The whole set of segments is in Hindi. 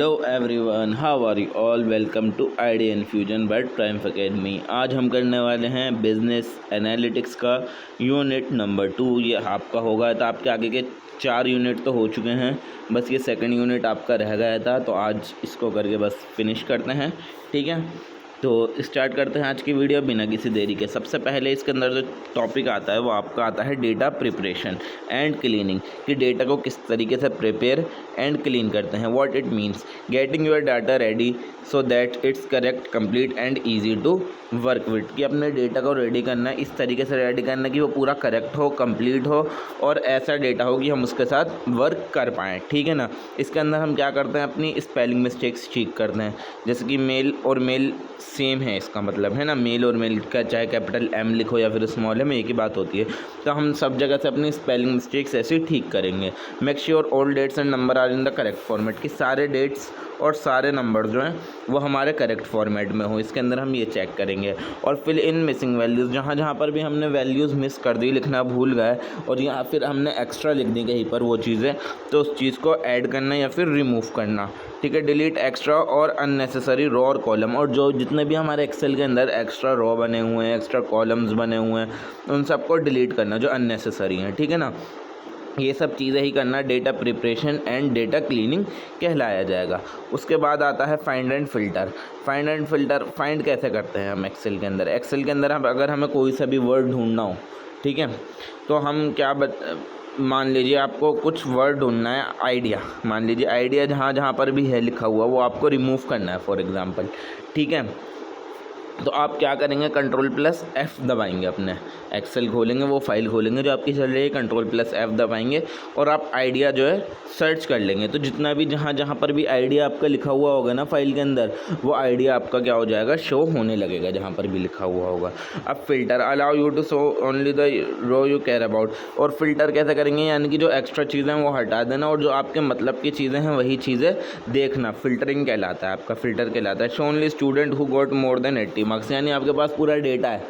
Hello everyone, how are you all. Welcome to idea infusion by triumph academy. आज हम करने वाले हैं बिजनेस एनालिटिक्स का यूनिट नंबर 2। ये आपका होगा तो आपके आगे के 4 यूनिट तो हो चुके हैं, बस ये सेकंड यूनिट आपका रह गया था, तो आज इसको करके बस फिनिश करते हैं। ठीक है, तो स्टार्ट करते हैं आज की वीडियो बिना किसी देरी के। सबसे पहले इसके अंदर जो टॉपिक आता है वो आपका आता है डेटा प्रिपरेशन एंड क्लीनिंग, कि डेटा को किस तरीके से प्रिपेयर एंड क्लीन करते हैं। What it means getting your data ready so that it's correct, complete and easy to work with, कि अपने डेटा को रेडी करना है, इस तरीके से रेडी करना है कि वो पूरा करेक्ट हो, कंप्लीट हो और ऐसा डेटा हो कि हम उसके साथ वर्क कर पाएँ। ठीक है ना। इसके अंदर हम क्या करते हैं, अपनी स्पेलिंग मिस्टेक्स ठीक करते हैं, जैसे कि मेल और मेल सेम है, इसका मतलब है ना, मेल और मेल का चाहे कैपिटल एम लिखो या फिर स्मॉल एम, एक ही बात होती है। तो हम सब जगह से अपनी स्पेलिंग मिस्टेक्स ऐसे ठीक करेंगे। Make sure all dates and number are in the correct format, कि सारे डेट्स और सारे नंबर जो हैं वो हमारे करेक्ट फॉर्मेट में हो। इसके अंदर हम ये चेक करेंगे। और फिल इन मिसिंग वैल्यूज़, जहाँ जहाँ पर भी हमने वैल्यूज़ मिस कर दी, लिखना भूल गए और यहाँ फिर हमने एक्स्ट्रा लिख दी कहीं पर वो चीज़ें, तो उस चीज़ को ऐड करना या फिर रिमूव करना। ठीक है, डिलीट एक्स्ट्रा और अननेसेसरी रो और कॉलम, और जो जितने भी हमारे एक्सेल के अंदर एक्स्ट्रा रो बने हुए हैं, एक्स्ट्रा कॉलम्स बने हुए हैं, उन सबको डिलीट करना जो अननेसेसरी हैं। ठीक है ना, ये सब चीज़ें ही करना data preparation and data cleaning कहलाया जाएगा। उसके बाद आता है find and filter. Find and filter, find कैसे करते हैं हम एक्सेल के अंदर। एक्सेल के अंदर हम अगर हमें कोई सा भी वर्ड ढूंढना हो, ठीक है, तो हम क्या मान लीजिए आपको कुछ वर्ड ढूंढना है, आइडिया, मान लीजिए आइडिया जहाँ जहाँ पर भी है लिखा हुआ वो आपको रिमूव करना है फॉर एग्ज़ाम्पल। ठीक है, तो आप क्या करेंगे, Ctrl+F दबाएंगे, अपने एक्सेल खोलेंगे, वो फाइल खोलेंगे जो आपकी चल रही है, Ctrl+F दबाएंगे और आप आइडिया जो है सर्च कर लेंगे। तो जितना भी जहाँ जहाँ पर भी आइडिया आपका लिखा हुआ होगा ना फाइल के अंदर, वो आइडिया आपका क्या हो जाएगा, शो होने लगेगा जहाँ पर भी लिखा हुआ होगा। अब filter, allow you to show only the row you care about. और फिल्टर कैसे करेंगे, यानी कि जो एक्स्ट्रा चीज़ें हैं वो हटा देना और जो आपके मतलब की चीज़ें हैं वही चीज़ें देखना, फिल्टरिंग कहलाता है, आपका फिल्टर कहलाता है। Show only student who got more than 80 marks, यानी आपके पास पूरा डेटा है,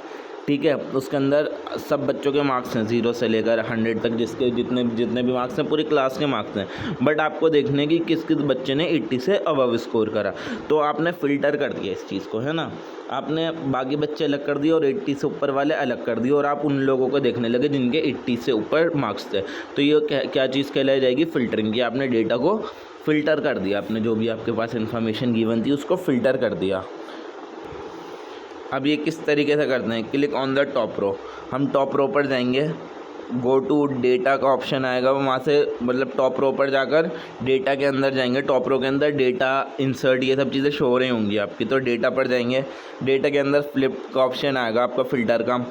ठीक है, उसके अंदर सब बच्चों के मार्क्स हैं 0 से लेकर 100 तक, जिसके जितने जितने भी मार्क्स हैं पूरी क्लास के मार्क्स हैं, बट आपको देखने की किस किस बच्चे ने 80 से अबव स्कोर करा। तो आपने फ़िल्टर कर दिया इस चीज़ को, है ना, आपने बाकी बच्चे अलग कर दिए और 80 से ऊपर वाले अलग कर दिए और आप उन लोगों को देखने लगे जिनके 80 से ऊपर मार्क्स थे। तो ये क्या चीज़ कहलाई जाएगी, फ़िल्टरिंग, की आपने डेटा को फ़िल्टर कर दिया, आपने जो भी आपके पास इन्फॉर्मेशन गिवन थी उसको फ़िल्टर कर दिया। अब ये किस तरीके से करते हैं, click on the top row, हम टॉप रो पर जाएंगे, गो टू डेटा का ऑप्शन आएगा, वहाँ से मतलब टॉप रो पर जाकर डेटा के अंदर जाएंगे, टॉप रो के अंदर डेटा इंसर्ट ये सब चीज़ें शो हो रही होंगी आपकी, तो डेटा पर जाएंगे, डेटा के अंदर फ्लिप का ऑप्शन आएगा आपका फ़िल्टर का,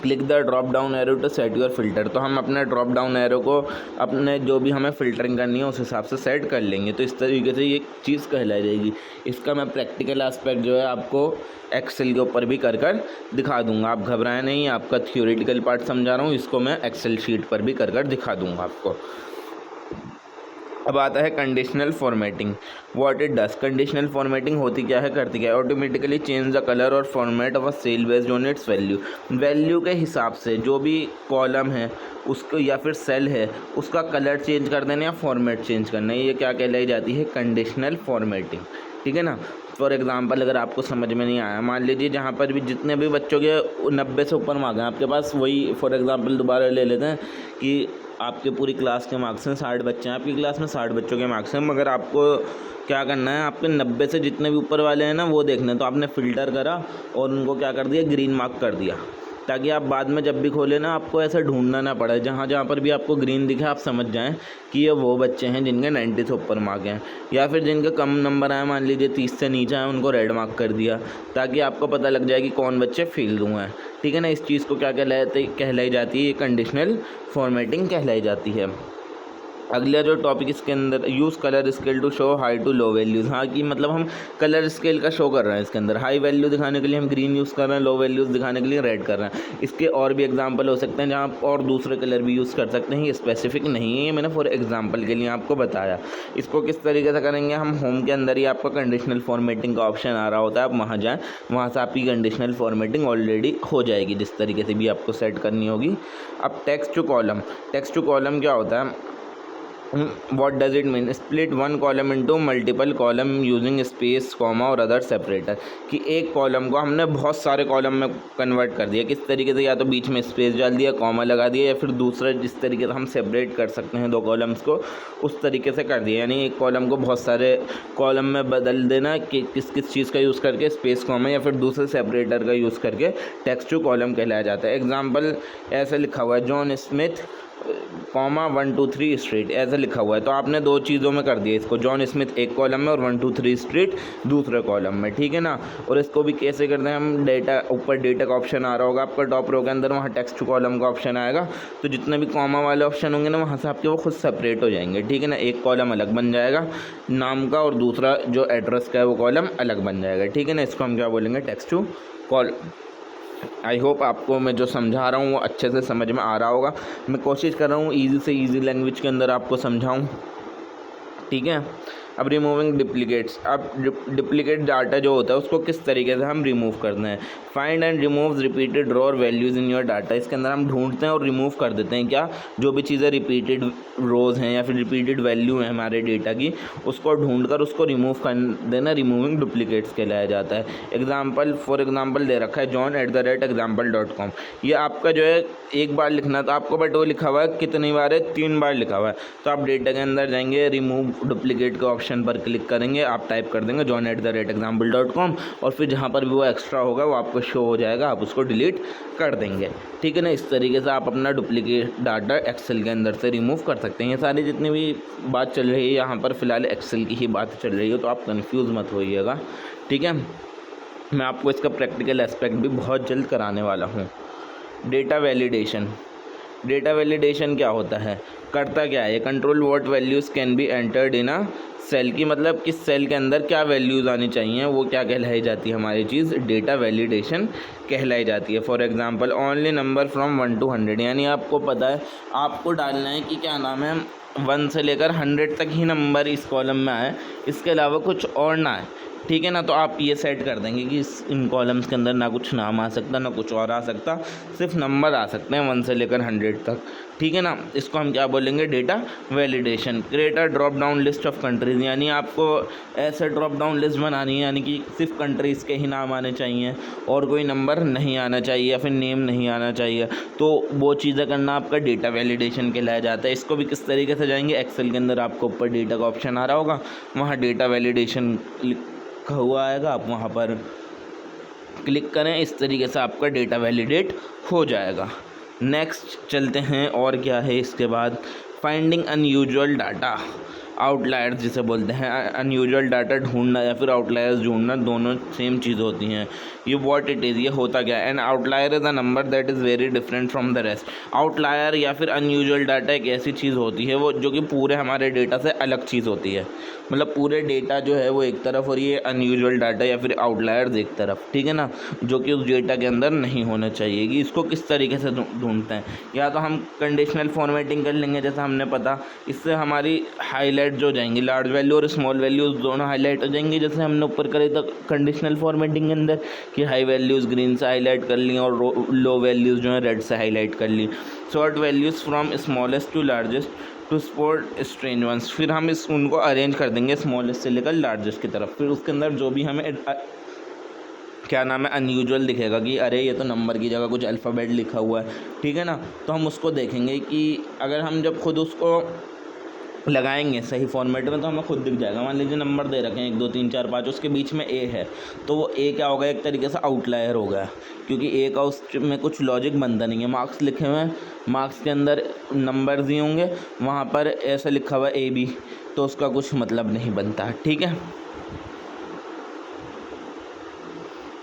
click the drop down arrow to set your filter. तो हम अपने ड्रॉप डाउन एरो को अपने जो भी हमें फ़िल्टरिंग करनी है उस हिसाब से सेट कर लेंगे। तो इस तरीके से ये चीज़ कहलाई जाएगी। इसका मैं प्रैक्टिकल एस्पेक्ट जो है आपको एक्सेल के ऊपर भी कर दिखा दूंगा, आप घबराएं नहीं, आपका थियोरेटिकल पार्ट समझा रहा हूँ, इसको मैं एक्सेल शीट पर भी कर दिखा दूंगा आपको। अब आता है conditional formatting. What it does, conditional formatting होती क्या है, करती क्या है, ऑटोमेटिकली चेंज द कलर और format of a cell based on its value. Value के हिसाब से जो भी कॉलम है उसको या फिर सेल है उसका कलर चेंज कर देना या फॉर्मेट चेंज करना, ये क्या कहलाई जाती है, कंडीशनल फॉर्मेटिंग। ठीक है ना। फॉर एग्ज़ाम्पल अगर आपको समझ में नहीं आया, मान लीजिए जहाँ पर भी जितने भी बच्चों के 90 से ऊपर मार्क्स हैं आपके पास, वही फॉर एग्ज़ाम्पल दोबारा ले लेते हैं कि आपके पूरी क्लास के मार्क्स हैं, 60 बच्चे हैं आपकी क्लास में, 60 बच्चों के मार्क्स हैं, मगर आपको क्या करना है, आपके 90 से जितने भी ऊपर वाले हैं ना वो देखने, तो आपने फ़िल्टर करा और उनको क्या कर दिया, ग्रीन मार्क कर दिया, ताकि आप बाद में जब भी खोलें ना आपको ऐसा ढूंढना ना पड़े, जहाँ जहाँ पर भी आपको ग्रीन दिखे आप समझ जाएं कि ये वो बच्चे हैं जिनके 90 से ऊपर मार्क हैं, या फिर जिनके कम नंबर आए, मान लीजिए 30 से नीचे आए, उनको रेड मार्क कर दिया, ताकि आपको पता लग जाए कि कौन बच्चे फेल हुए हैं। ठीक है ना, इस चीज़ को क्या कहलाई जाती है, ये कंडीशनल फॉर्मेटिंग कहलाई जाती है। अगला जो टॉपिक इसके अंदर, use colour scale to show high to low values, हाँ कि मतलब हम कलर स्केल का शो कर रहे हैं इसके अंदर, हाई वैल्यू दिखाने के लिए हम ग्रीन यूज़ कर रहे हैं, लो वैल्यूज़ दिखाने के लिए रेड कर रहे हैं। इसके और भी एग्जांपल हो सकते हैं जहाँ आप और दूसरे कलर भी यूज़ कर सकते हैं, ये स्पेसिफिक नहीं है, ये मैंने फॉर एग्जाम्पल के लिए आपको बताया। इसको किस तरीके से करेंगे, हम होम के अंदर ही आपका कंडीशनल फॉर्मेटिंग का ऑप्शन आ रहा होता है, आप वहाँ जाएँ, वहाँ से आपकी कंडीशनल फॉर्मेटिंग ऑलरेडी हो जाएगी जिस तरीके से भी आपको सेट करनी होगी। अब text to column, text to column क्या होता है, what does it mean, split one column into multiple column using space comma और अदर सेपरेटर, कि एक कॉलम को हमने बहुत सारे कॉलम में कन्वर्ट कर दिया। किस तरीके से, या तो बीच में स्पेस डाल दिया, कॉमा लगा दिया, या फिर दूसरा जिस तरीके से हम सेपरेट कर सकते हैं दो कॉलम्स को उस तरीके से कर दिया। यानी एक कॉलम को बहुत सारे कॉलम में बदल देना कि किस किस चीज़ का यूज़ करके, स्पेस कॉमा या फिर दूसरे सेपरेटर का यूज़ करके टेक्स्ट टू कॉलम कहलाया जाता है। एग्जाम्पल ऐसे लिखा हुआ है, जॉन स्मिथ कॉमा 1 2 3 स्ट्रीट, ऐसे लिखा हुआ है। तो आपने दो चीज़ों में कर दिया इसको, जॉन स्मिथ एक कॉलम में और 1 2 3 स्ट्रीट दूसरे कॉलम में, ठीक है ना। और इसको भी कैसे करते हैं हम, डेटा ऊपर डेटा का ऑप्शन आ रहा होगा आपका टॉप रो के अंदर, वहाँ टेक्स्ट टू कॉलम का ऑप्शन आएगा। तो जितने भी कॉमा वाले ऑप्शन होंगे ना, वहाँ से आपके वो खुद सेपरेट हो जाएंगे, ठीक है ना। एक कॉलम अलग बन जाएगा नाम का और दूसरा जो एड्रेस का है वो कॉलम अलग बन जाएगा, ठीक है ना। इसको हम क्या बोलेंगे, text to column. I hope आपको मैं जो समझा रहा हूँ वो अच्छे से समझ में आ रहा होगा। मैं कोशिश कर रहा हूँ ईजी से ईजी लैंग्वेज के अंदर आपको समझाऊँ, ठीक है। अब रिमूविंग डिप्लीकेट्स, अब डिप्लीकेट डाटा जो होता है उसको किस तरीके से हम रिमूव करते हैं। फाइंड एंड रिमूव रिपीटेड रो और वैल्यूज़ इन योर डाटा, इसके अंदर हम ढूंढते हैं और रिमूव कर देते हैं क्या, जो भी चीज़ें रिपीटेड रोज़ हैं या फिर रिपीटेड वैल्यू हैं हमारे डेटा की, उसको ढूंढकर उसको रिमूव कर देना रिमूविंग डुप्लीकेट्स कहलाया जाता है। एग्जाम्पल फॉर एग्जाम्पल दे रखा है john@example.com, ये आपका जो है एक बार लिखना था आपको, बट वो लिखा हुआ है कितनी बार है, 3 बार लिखा हुआ है। तो आप डेटा के अंदर जाएंगे, रिमूव डुप्लीकेट के ऑप्शन पर क्लिक करेंगे, आप टाइप कर देंगे john@example.com और फिर जहाँ पर भी वो एक्स्ट्रा होगा वो आपको शो हो जाएगा, आप उसको डिलीट कर देंगे, ठीक है ना। इस तरीके से आप अपना डुप्लीकेट डाटा एक्सेल के अंदर से रिमूव कर सकते हैं। ये सारी जितनी भी बात चल रही है यहाँ पर फ़िलहाल एक्सेल की ही बात चल रही है, तो आप कंफ्यूज मत होइएगा, ठीक है। मैं आपको इसका प्रैक्टिकल एस्पेक्ट भी बहुत जल्द कराने वाला हूँ। डेटा वैलिडेशन, डेटा वैलिडेशन क्या होता है, करता क्या है, control what values can be entered in a cell, की मतलब किस सेल के अंदर क्या वैल्यूज़ आनी चाहिए, वो क्या कहलाई जाती है हमारी चीज़, डेटा वैलिडेशन कहलाई जाती है। For example only number from 1 to 100, यानी आपको पता है आपको डालना है कि क्या नाम है 1 से लेकर 100 तक ही नंबर इस कॉलम में आए, इसके अलावा कुछ और ना आए, ठीक है ना। तो आप ये सेट कर देंगे कि इन कॉलम्स के अंदर ना कुछ नाम आ सकता ना कुछ और आ सकता, सिर्फ नंबर आ सकते हैं 1 से लेकर 100 तक, ठीक है ना। इसको हम क्या बोलेंगे, data validation. Create a drop down list of countries, यानी आपको ऐसे ड्रॉप डाउन लिस्ट बनानी है, यानी कि सिर्फ कंट्रीज़ के ही नाम आने चाहिए और कोई नंबर नहीं आना चाहिए या फिर नेम नहीं आना चाहिए। तो वो चीज़ें करना आपका डेटा वैलिडेशन कहलाया जाता है। इसको भी किस तरीके से जाएंगे, एक्सेल के अंदर आपको ऊपर डेटा का ऑप्शन आ रहा होगा, वहाँ डेटा वैलिडेशन हुआ आएगा, आप वहाँ पर क्लिक करें, इस तरीके से आपका डेटा वैलिडेट हो जाएगा। नेक्स्ट चलते हैं, और क्या है इसके बाद, फाइंडिंग अनयूजुअल डाटा, आउटलायर्स जिसे बोलते हैं। अनयूजुअल डाटा ढूंढना या फिर आउटलायर्स ढूंढना दोनों सेम चीज़ होती हैं। ये व्हाट इट इज़, ये होता क्या है, N outlier is a number that is very different from the rest. Outlier या फिर अनयूजुअल डाटा एक ऐसी चीज़ होती है वो जो कि पूरे हमारे डेटा से अलग चीज़ होती है, मतलब पूरे डेटा जो है वो एक तरफ और ये अनयूजुअल डाटा या फिर आउटलायर्स एक तरफ, ठीक है ना, जो कि उस डेटा के अंदर नहीं होना चाहिए। कि इसको किस तरीके से ढूंढते हैं, या तो हम कंडीशनल फॉर्मेटिंग कर लेंगे, जैसा हमने पता, इससे हमारी हाईलाइट जो जाएंगी, लार्ज वैल्यू और स्मॉल वैल्यूज़ दोनों हाईलाइट हो जाएंगी, जैसे हमने ऊपर करे तो कंडीशनल फॉर्मेटिंग के अंदर कि हाई वैल्यूज़ ग्रीन से हाईलाइट कर ली और लो वैल्यूज़ जो है रेड से हाईलाइट कर ली। Sort values from smallest to largest to spot strange ones, फिर हम उनको अरेंज कर देंगे स्मॉलेस्ट से लेकर लार्जेस्ट की तरफ। फिर उसके अंदर जो भी हमें क्या नाम है अनयूजुअल दिखेगा कि अरे ये तो नंबर की जगह कुछ अल्फ़ाबेट लिखा हुआ है, ठीक है ना, तो हम उसको देखेंगे कि अगर हम जब खुद उसको लगाएंगे सही फॉर्मेट में तो हमें खुद दिख जाएगा। मान लीजिए नंबर दे रखे हैं 1 2 3 4 5, उसके बीच में ए है, तो वो ए क्या होगा, एक तरीके से आउटलायर होगा, क्योंकि ए का उसमें कुछ लॉजिक बनता नहीं है। मार्क्स लिखे हुए हैं, मार्क्स के अंदर नंबर्स ही होंगे, वहाँ पर ऐसा लिखा हुआ ए बी, तो उसका कुछ मतलब नहीं बनता, ठीक है।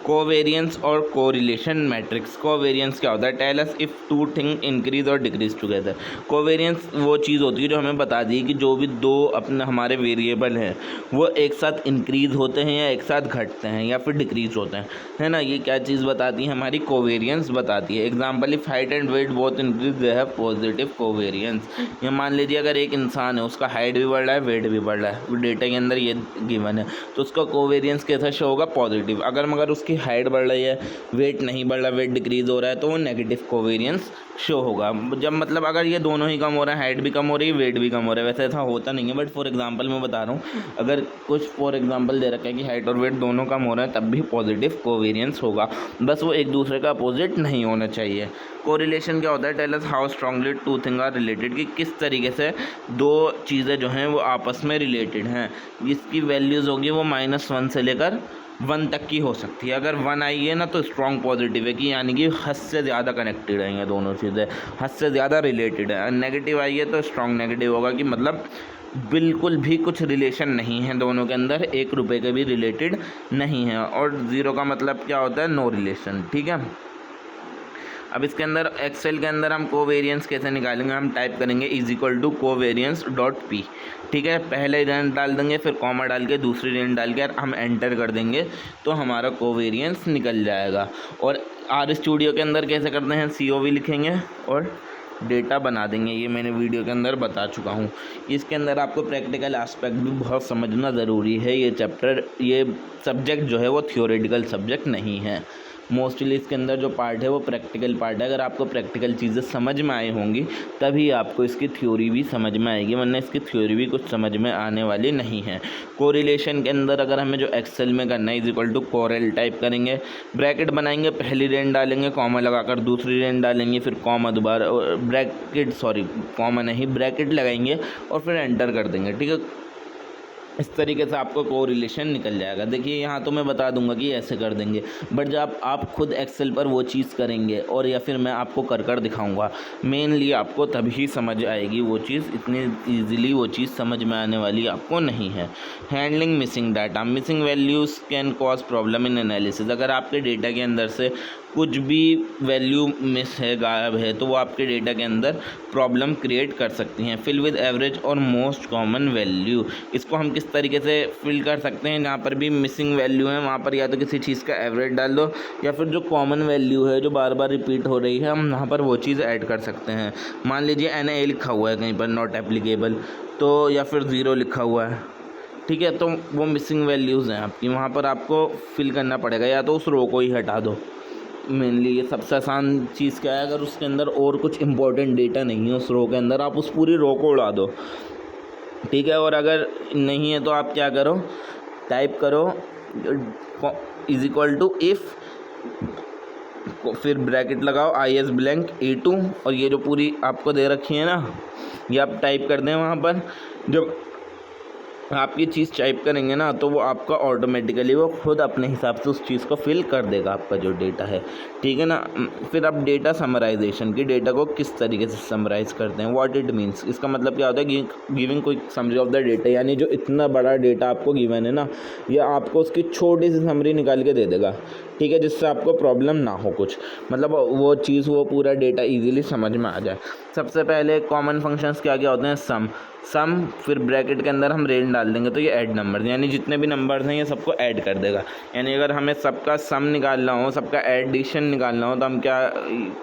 कोवेरियंस और कोरिलेशन मैट्रिक्स। कोवेरियंस क्या होता है, tell us if two thing increase और डिक्रीज टुगेदर। कोवेरियंस वो चीज़ होती है जो हमें बता दी कि जो भी दो अपने हमारे वेरिएबल हैं वो एक साथ इंक्रीज होते हैं या एक साथ घटते हैं या फिर डिक्रीज होते हैं, है ना। ये क्या चीज़ बताती है, हमारी कोवेरियंस बताती है। Example, if height and weight both increase they have positive covariance. या मान लीजिए अगर एक इंसान है, उसका हाइट भी बढ़ रहा है, वेट भी बढ़ रहा है, वो डेटा के अंदर ये गिवन है, तो उसका कोवेरियंस कैसा शो होगा, पॉजिटिव। अगर मगर उसकी आपकी हाइट बढ़ रही है, वेट नहीं बढ़ रहा, वेट डिक्रीज़ हो रहा है, तो वो नेगेटिव कोवेरियंस शो होगा। जब मतलब अगर ये दोनों ही कम हो रहा है, हाइट भी कम हो रही है, वेट भी कम हो रहा है, वैसे ऐसा होता नहीं है, बट फॉर एग्जांपल मैं बता रहा हूँ, अगर कुछ फॉर एग्जांपल दे रखा है कि हाइट और वेट दोनों कम हो रहे हैं, तब भी पॉजिटिव कोवेरियंस होगा, बस वो एक दूसरे का अपोजिट नहीं होना चाहिए। कोरिलेशन क्या होता है? Tell us how strongly two thing are related, कि किस तरीके से दो चीज़ें जो हैं वो आपस में रिलेटेड हैं। इसकी वैल्यूज़ होगी वो -1 से लेकर 1 तक की हो सकती है। अगर 1 आई है ना तो स्ट्रॉन्ग पॉजिटिव है, कि यानी कि हद से ज़्यादा कनेक्टेड हैं ये दोनों चीज़ें, हद से ज़्यादा रिलेटेड है। नेगेटिव आई है तो स्ट्रॉन्ग नेगेटिव होगा, कि मतलब बिल्कुल भी कुछ रिलेशन नहीं है दोनों के अंदर, 1 रुपये के भी रिलेटेड नहीं है। और 0 का मतलब क्या होता है? No relation. ठीक है, अब इसके अंदर एक्सेल के अंदर हम कोवेरियंस कैसे निकालेंगे? हम टाइप करेंगे =covariance.p। ठीक है, पहले रेंज डाल देंगे, फिर कॉमा डाल के दूसरी रेंज डाल के हम एंटर कर देंगे तो हमारा कोवेरियंस निकल जाएगा। और आर स्टूडियो के अंदर कैसे करते हैं? COV लिखेंगे और डेटा बना देंगे। ये मैंने वीडियो के अंदर बता चुका हूँ। इसके अंदर आपको प्रैक्टिकल एस्पेक्ट भी बहुत समझना ज़रूरी है। ये चैप्टर, ये सब्जेक्ट जो है वो थियोरेटिकल सब्जेक्ट नहीं है। मोस्टली इसके अंदर जो पार्ट है वो प्रैक्टिकल पार्ट है। अगर आपको प्रैक्टिकल चीज़ें समझ में आई होंगी तभी आपको इसकी थ्योरी भी समझ में आएगी, वरना इसकी थ्योरी भी कुछ समझ में आने वाली नहीं है। कोरिलेशन के अंदर अगर हमें जो एक्सेल में करना है =कोरेल टाइप करेंगे, ब्रैकेट बनाएंगे, पहली रेंज डालेंगे, कॉमा लगाकर दूसरी रेंज डालेंगे, फिर कॉमा दोबारा कॉमा नहीं ब्रैकेट लगाएंगे और फिर एंटर कर देंगे। ठीक है, इस तरीके से आपको कोरिलेशन निकल जाएगा। देखिए यहाँ तो मैं बता दूंगा कि ऐसे कर देंगे, बट जब आप खुद एक्सेल पर वो चीज़ करेंगे और या फिर मैं आपको कर दिखाऊंगा, मेनली आपको तभी समझ आएगी वो चीज़। इतनी ईजिली वो चीज़ समझ में आने वाली आपको नहीं है। Handling missing data, missing values can cause problem in analysis. अगर आपके डेटा के अंदर से कुछ भी वैल्यू मिस है, गायब है, तो वो आपके डेटा के अंदर प्रॉब्लम क्रिएट कर सकती हैं। फिल विद एवरेज और मोस्ट कॉमन वैल्यू, इसको हम किस तरीके से फिल कर सकते हैं? जहाँ पर भी मिसिंग वैल्यू है वहाँ पर या तो किसी चीज़ का एवरेज डाल दो, या फिर जो कॉमन वैल्यू है जो बार बार रिपीट हो रही है, हम वहाँ पर वो चीज़ ऐड कर सकते हैं। मान लीजिए NA लिखा हुआ है कहीं पर, नॉट एप्लीकेबल, तो या फिर 0 लिखा हुआ है। ठीक है, तो वो मिसिंग वैल्यूज़ हैं आपकी, वहाँ पर आपको फिल करना पड़ेगा, या तो उस रो को ही हटा दो। मेनली ये सबसे आसान चीज़ क्या है? अगर उसके अंदर और कुछ इंपॉर्टेंट डेटा नहीं है उस रो के अंदर, आप उस पूरी रो को उड़ा दो। ठीक है, और अगर नहीं है तो आप क्या करो? टाइप करो =if, फिर ब्रैकेट लगाओ IS ब्लैंक A2, और ये जो पूरी आपको दे रखी है ना, ये आप टाइप कर दें वहाँ पर। जब आप ये चीज़ टाइप करेंगे ना तो वो आपका ऑटोमेटिकली वो खुद अपने हिसाब से उस चीज़ को फिल कर देगा, आपका जो डेटा है। ठीक है ना, फिर आप डेटा समराइजेशन की, डेटा को किस तरीके से समराइज़ करते हैं? व्हाट इट मीन्स, इसका मतलब क्या होता है? Giving quick summary of the data, यानी जो इतना बड़ा डेटा आपको गिवन है ना, ये आपको उसकी छोटी सी समरी निकाल के दे देगा। ठीक है, जिससे आपको प्रॉब्लम ना हो कुछ, मतलब वो चीज़, वो पूरा डेटा ईजिली समझ में आ जाए। सबसे पहले कॉमन फंक्शंस क्या क्या होते हैं? सम, फिर ब्रैकेट के अंदर हम रेंज डाल देंगे तो ये ऐड नंबर, यानी जितने भी नंबर्स हैं ये सबको ऐड कर देगा। यानी अगर हमें सबका सम निकालना हो, सबका एडिशन निकालना हो, तो हम क्या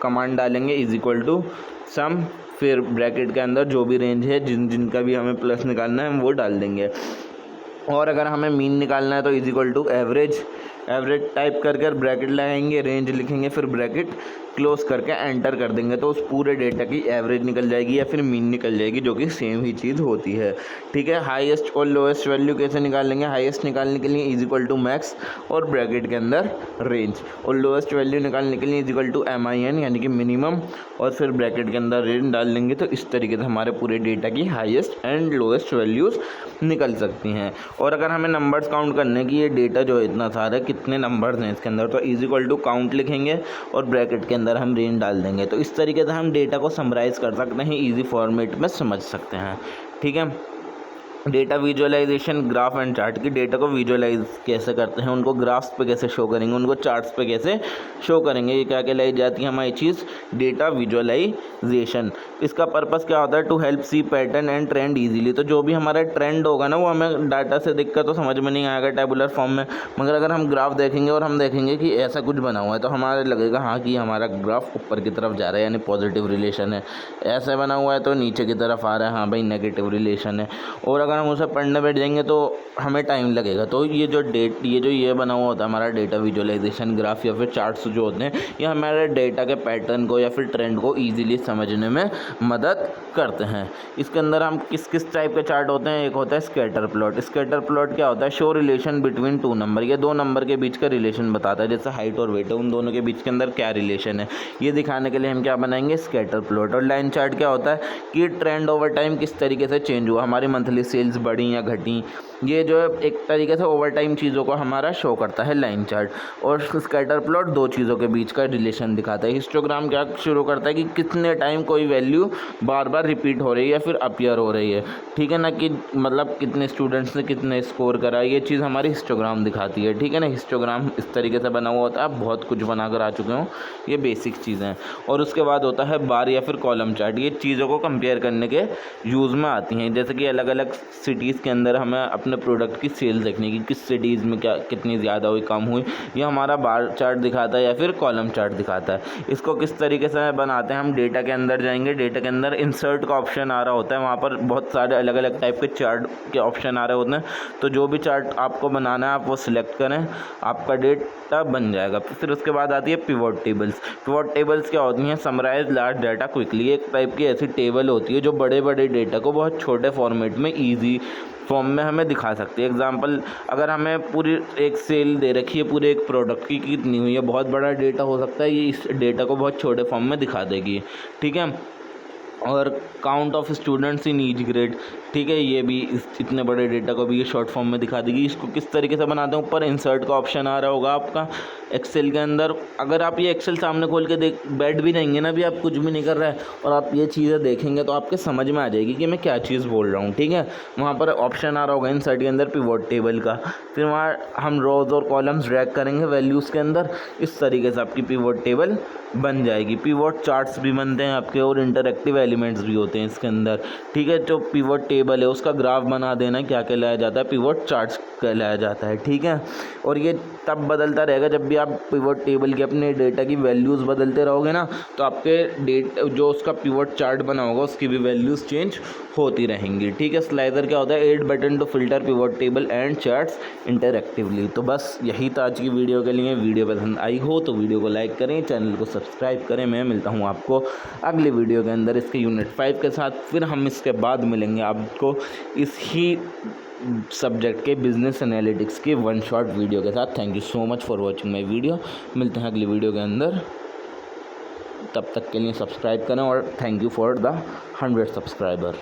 कमांड डालेंगे? =सम, फिर ब्रैकेट के अंदर जो भी रेंज है, जिनका भी हमें प्लस निकालना है वो डाल देंगे। और अगर हमें मीन निकालना है तो =एवरेज टाइप करके ब्रैकेट लगाएंगे, रेंज लिखेंगे, फिर ब्रैकेट क्लोज करके एंटर कर देंगे, तो उस पूरे डेटा की एवरेज निकल जाएगी या फिर मीन निकल जाएगी, जो कि सेम ही चीज़ होती है। ठीक है, हाईएस्ट और लोएस्ट वैल्यू कैसे निकालेंगे? हाईएस्ट निकालने के लिए =मैक्स और ब्रैकेट के अंदर रेंज, और लोएस्ट वैल्यू निकालने के लिए MIN, यानी कि मिनिमम, और फिर ब्रैकेट के अंदर रेंज डाल देंगे। तो इस तरीके से हमारे पूरे डेटा की हाईएस्ट एंड लोएस्ट वैल्यूज़ निकल सकती हैं। और अगर हमें नंबर्स काउंट करने की, ये डेटा जो है इतना सारा, कितने नंबर्स हैं इसके अंदर, तो =काउंट लिखेंगे और ब्रैकेट के अंदर हम रेंज डाल देंगे। तो इस तरीके से हम डेटा को समराइज़ कर सकते हैं, इजी फॉर्मेट में समझ सकते हैं। ठीक है, data visualization, graph and chart की, डेटा को विजुअलाइज कैसे करते हैं, उनको ग्राफ्स पे कैसे शो करेंगे, उनको चार्ट्स पे कैसे शो करेंगे, ये क्या कहलाई जाती है हमारी चीज़? Data visualization. इसका पर्पस क्या होता है? To help see pattern and trend easily. तो जो भी हमारा ट्रेंड होगा ना, वो हमें डाटा से दिखकर तो समझ में नहीं आएगा टेबुलर फॉर्म में, मगर अगर हम ग्राफ देखेंगे और हम देखेंगे कि ऐसा कुछ बना हुआ है, तो हमारे लगेगा हाँ कि हमारा ग्राफ ऊपर की तरफ जा रहा है, यानी पॉजिटिव रिलेशन है। ऐसा बना हुआ है तो नीचे की तरफ आ रहा है, हाँ भाई नेगेटिव रिलेशन है। और अगर हम उसे पढ़ने बैठ जाएंगे तो हमें टाइम लगेगा। तो ये बना हुआ होता है हमारा डेटा विजुअलाइजेशन ग्राफ या फिर चार्ट्स जो होते हैं, ये हमारे डेटा के पैटर्न को या फिर ट्रेंड को ईजिली समझने में मदद करते हैं। इसके अंदर हम किस किस टाइप के चार्ट होते हैं, एक होता है स्कैटर प्लॉट। स्कैटर प्लॉट क्या होता है, show relation between two number, ये दो नंबर के बीच का रिलेशन बताता है, जैसे हाइट और वेट है, उन दोनों के बीच के अंदर क्या रिलेशन है, ये दिखाने के लिए हम क्या बनाएंगे, स्कैटर प्लॉट। और लाइन चार्ट क्या होता है कि ट्रेंड ओवर टाइम किस तरीके से चेंज हुआ, हमारी मंथली सेल्स बढ़ी या घटी, ये जो है एक तरीके से ओवर टाइम चीज़ों को हमारा शो करता है लाइन चार्ट। और स्कैटर प्लॉट दो चीज़ों के बीच का रिलेशन दिखाता है। हिस्टोग्राम क्या शुरू करता है कि कितने टाइम कोई वैल्यू बार बार रिपीट हो रही है या फिर अपीयर हो रही है, ठीक है ना, कि मतलब कितने स्टूडेंट्स ने कितने स्कोर करा, ये चीज़ हमारी हिस्टोग्राम दिखाती है, ठीक है ना। हिस्टोग्राम इस तरीके से बना हुआ होता है, आप बहुत कुछ बना कर आ चुके हो, ये बेसिक चीज़ें हैं। और उसके बाद होता है बार या फिर कॉलम चार्ट, ये चीज़ों को कंपेयर करने के यूज़ में आती हैं। जैसे कि अलग अलग सिटीज़ के अंदर हमें अपने प्रोडक्ट की सेल देखने की, किस सिटीज़ में क्या कितनी ज़्यादा हुई कम हुई, ये हमारा बार चार्ट दिखाता है या फिर कॉलम चार्ट दिखाता है। इसको किस तरीके से बनाते हैं, हम डेटा के अंदर जाएंगे, डेटा के अंदर इंसर्ट का ऑप्शन आ रहा होता है, वहाँ पर बहुत सारे अलग अलग टाइप के चार्ट के ऑप्शन आ रहे होते हैं। तो जो भी चार्ट आपको बनाना है आप वो सिलेक्ट करें, आपका डेटा बन जाएगा। फिर उसके बाद आती है पिवोट टेबल्स। पिवोट टेबल्स क्या होती हैं, समराइज लार्ज डाटा क्विकली, एक टाइप की ऐसी टेबल होती है जो बड़े बड़े डेटा को बहुत छोटे फॉर्मेट में ईजी फॉर्म में हमें दिखा सकती है। एग्जांपल, अगर हमें पूरी एक सेल दे रखी है पूरे एक प्रोडक्ट की कितनी हुई है, बहुत बड़ा डेटा हो सकता है, ये इस डेटा को बहुत छोटे फॉर्म में दिखा देगी, ठीक है। और count of students in each grade, ठीक है, ये भी इतने बड़े डेटा को भी ये शॉर्ट फॉर्म में दिखा देगी। इसको किस तरीके से बनाते हैं, ऊपर इंसर्ट का ऑप्शन आ रहा होगा आपका एक्सेल के अंदर। अगर आप ये एक्सेल सामने खोल के बैठ भी रहेंगे ना, भी आप कुछ भी नहीं कर रहे हैं और आप ये चीज़ें देखेंगे तो आपके समझ में आ जाएगी कि मैं क्या चीज़ बोल रहा हूँ, ठीक है। वहाँ पर ऑप्शन आ रहा होगा इंसर्ट के अंदर पिवोट टेबल का, फिर वहाँ हम रोज और कॉलम्स ड्रैग करेंगे वैल्यूज़ के अंदर, इस तरीके से आपकी पिवोट टेबल बन जाएगी। पिवोट चार्ट्स भी बनते हैं आपके और इंटरैक्टिव एलिमेंट्स भी होते हैं इसके अंदर, ठीक है। जो पिवोट टेबल है उसका ग्राफ बना देना क्या कहलाया जाता है, पिवोट चार्ट्स कहलाया जाता है, ठीक है। और ये तब बदलता रहेगा जब भी आप पिवोट टेबल के अपने डेटा की वैल्यूज़ बदलते रहोगे ना, तो आपके जो उसका पिवोट चार्ट बना होगा उसकी भी वैल्यूज़ चेंज होती रहेंगी, ठीक है। स्लाइडर क्या होता है, add button to filter pivot table and charts interactively. तो बस यही था आज की वीडियो के लिए। वीडियो पसंद आई हो तो वीडियो को लाइक करें, चैनल को सब्सक्राइब करें। मैं मिलता हूँ आपको अगली वीडियो के अंदर इसके यूनिट 5 के साथ। फिर हम इसके बाद मिलेंगे आपको इस ही सब्जेक्ट के बिजनेस एनालिटिक्स के वन शॉट वीडियो के साथ। Thank you so much for watching my video. मिलते हैं अगली वीडियो के अंदर, तब तक के लिए सब्सक्राइब करें और thank you for the 100 subscriber.